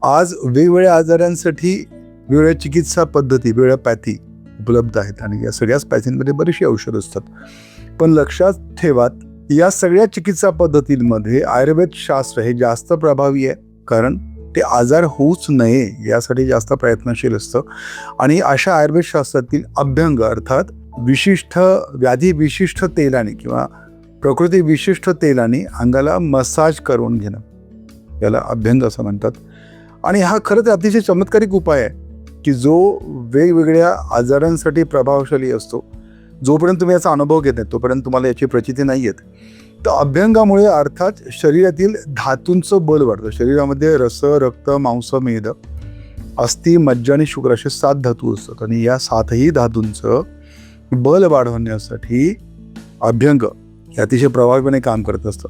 आज वेगवेगळ्या आजारांसाठी वेगवेगळ्या चिकित्सा पद्धती, वेगवेगळ्या पॅथी उपलब्ध आहेत आणि या सगळ्याच पॅथींमध्ये बरीचशी औषधं असतात. पण लक्षात ठेवा, या सगळ्या चिकित्सा पद्धतींमध्ये आयुर्वेद शास्त्र हे जास्त प्रभावी आहे, कारण ते आजार होऊच नये यासाठी जास्त प्रयत्नशील असतं. आणि अशा आयुर्वेद शास्त्रातील अभ्यंग अर्थात विशिष्ट व्याधी विशिष्ट तेलाने किंवा प्रकृती विशिष्ट तेलाने अंगाला मसाज करून घेणं, याला अभ्यंग असं म्हणतात. आणि हा खरंच अतिशय चमत्कारिक उपाय आहे की जो वेगवेगळ्या आजारांसाठी प्रभावशाली असतो. जोपर्यंत तुम्ही याचा अनुभव घेत नाही तोपर्यंत तुम्हाला याची प्रचिती नाही येत. तर अभ्यंगामुळे अर्थात शरीरातील धातूंचं बल वाढतं. शरीरामध्ये रस, रक्त, मांस, मेद, अस्थि, मज्जा आणि शुक्र असे 7 धातू असतात आणि या 7ही धातूंचं बल वाढवण्यासाठी अभ्यंग हे अतिशय प्रभावीपणे काम करत असतं.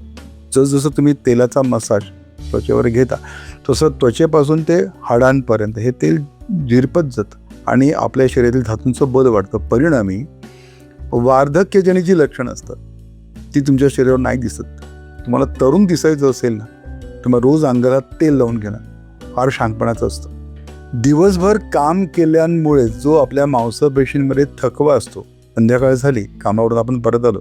जसजसं तुम्ही तेलाचा मसाज त्वचेवर घेता तसं त्वचेपासून ते हाडांपर्यंत हे तेल झिरपत जातं आणि आपल्या शरीरातील धातूंचं बल वाढतं. परिणामी वार्धक्यजनित जी लक्षणं असतात ती तुमच्या शरीरावर नाही दिसत. तुम्हाला तरुण दिसायचं असेल ना, तुम्हाला रोज अंगाला तेल लावून घेणं फार शहाणपणाचं असतं. दिवसभर काम केल्यामुळे जो आपल्या मांसपेशींमध्ये थकवा असतो, संध्याकाळ झाली कामावरून आपण परत आलो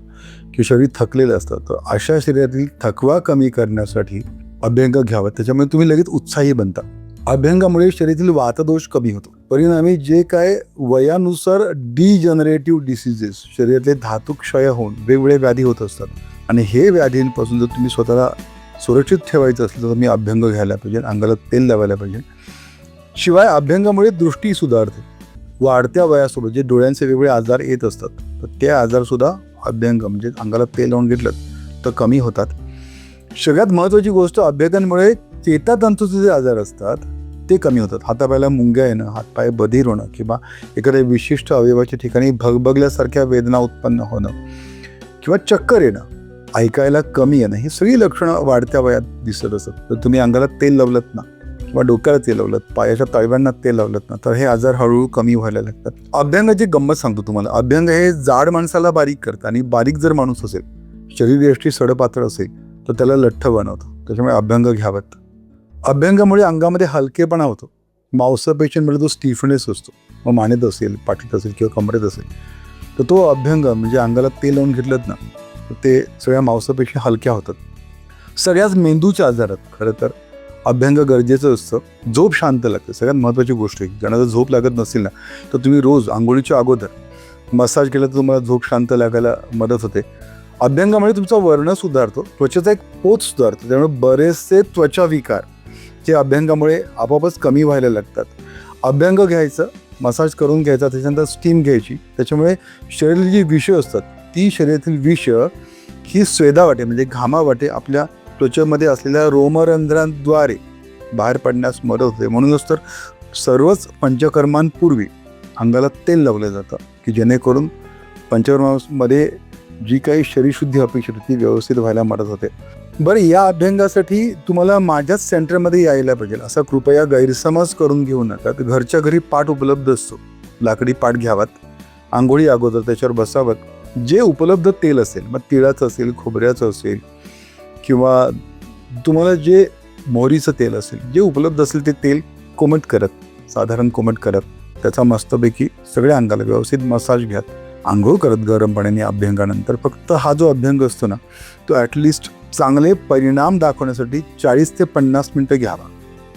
की शरीर थकलेलं असतं, तर अशा शरीरातील थकवा कमी करण्यासाठी अभ्यंग घ्यावं. त्याच्यामुळे तुम्ही लगेच उत्साही बनता. अभ्यंगामुळे शरीरातील वातदोष कमी होतो. परिणामी जे काय वयानुसार डिजनरेटिव्ह डिसीजेस, शरीरातले धातू क्षय होऊन वेगवेगळे व्याधी होत असतात आणि हे व्याधींपासून जर तुम्ही स्वतःला सुरक्षित ठेवायचं असलं तर तुम्ही अभ्यंग घ्यायला पाहिजे, अंगाला तेल लावायला पाहिजे. शिवाय अभ्यंगामुळे दृष्टी सुधारते. वाढत्या वयासोबत जे डोळ्यांचे वेगवेगळे आजार येत असतात तर ते आजारसुद्धा अभ्यंग म्हणजे अंगाला तेल लावून घेतलं तर कमी होतात. सगळ्यात महत्त्वाची गोष्ट, अभ्यंगामुळे चेतातंतूचे जे आजार असतात ते कमी होतात. हातापायाला मुंग्या येणं, हातपाय बधीर होणं किंवा एखाद्या विशिष्ट अवयवाच्या ठिकाणी भगभगल्यासारख्या वेदना उत्पन्न होणं किंवा चक्कर येणं, ऐकायला कमी येणं, ही सगळी लक्षणं वाढत्या वयात दिसत असतात. तर तुम्ही अंगाला तेल लावलत ना किंवा डोक्याला तेल लावलं, पायाच्या तळव्यांना तेल लावलत ना, तर हे आजार हळूहळू कमी व्हायला लागतात. अभ्यंगाची गंमत सांगतो तुम्हाला. अभ्यंग हे जाड माणसाला बारीक करतं आणि बारीक जर माणूस असेल, शरीरयष्टी सडपातळ असेल तर त्याला लठ्ठ बनवतं. त्याच्यामुळे अभ्यंग घ्यावं. अभ्यंगामुळे अंगामध्ये हलकेपणा होतो. मांसपेशींमध्ये जो स्टिफनेस असतो, मग मानेत असेल, पाठीत असेल किंवा कमरेत असेल, तर तो अभ्यंग म्हणजे अंगाला तेल लावून घेतलं ना तर ते सगळ्या मांसपेशी हलक्या होतात. सगळ्याच मेंदूच्या आजारात खरं तर अभ्यंग गरजेचं असतं. झोप शांत लागते, सगळ्यात महत्त्वाची गोष्ट आहे. ज्यांना जर झोप लागत नसेल ना तर तुम्ही रोज आंघोळीच्या अगोदर मसाज केला तर तुम्हाला झोप शांत लागायला मदत होते. अभ्यंगामुळे तुमचा वर्ण सुधारतो, त्वचेचा एक पोत सुधारतो. त्यामुळे बरेचसे त्वचा विकार जे अभ्यंगामुळे आपोआपच कमी व्हायला लागतात. अभ्यंग घ्यायचं, मसाज करून घ्यायचा, त्याच्यानंतर स्टीम घ्यायची. त्याच्यामुळे शरीरातील जी विष असतात ती शरीरातील विष ही स्वेदावाटे म्हणजे घामावाटे आपल्या त्वचेमध्ये असलेल्या रोमरंध्रांद्वारे बाहेर पडण्यास मदत होते. म्हणूनच तर सर्वच पंचकर्मांपूर्वी अंगाला तेल लावलं जातं की जेणेकरून पंचकर्मामध्ये जी काही शरीरशुद्धी अपेक्षित होती ती व्यवस्थित व्हायला मदत होते. बरं, या अभ्यंगासाठी तुम्हाला माझ्याच सेंटरमध्ये यायला पाहिजे असा कृपया गैरसमज करून घेऊ नका. तर घरच्या घरी पाट उपलब्ध असतो, लाकडी पाट घ्यावात. आंघोळी अगोदर त्याच्यावर बसावं. जे उपलब्ध तेल असेल, मग तिळाचं असेल, खोबऱ्याचं असेल किंवा तुम्हाला जे मोहरीचं तेल असेल, जे उपलब्ध असेल ते तेल कोमट करत, साधारण कोमट करत त्याचा मस्तपैकी सगळ्या अंगाला व्यवस्थित मसाज घ्या. आंघोळ करत गरम पाण्याने अभ्यंगानंतर. फक्त हा जो अभ्यंग असतो ना तो ॲटलिस्ट चांगले परिणाम दाखवण्यासाठी 40 ते 50 मिनटं घ्यावा.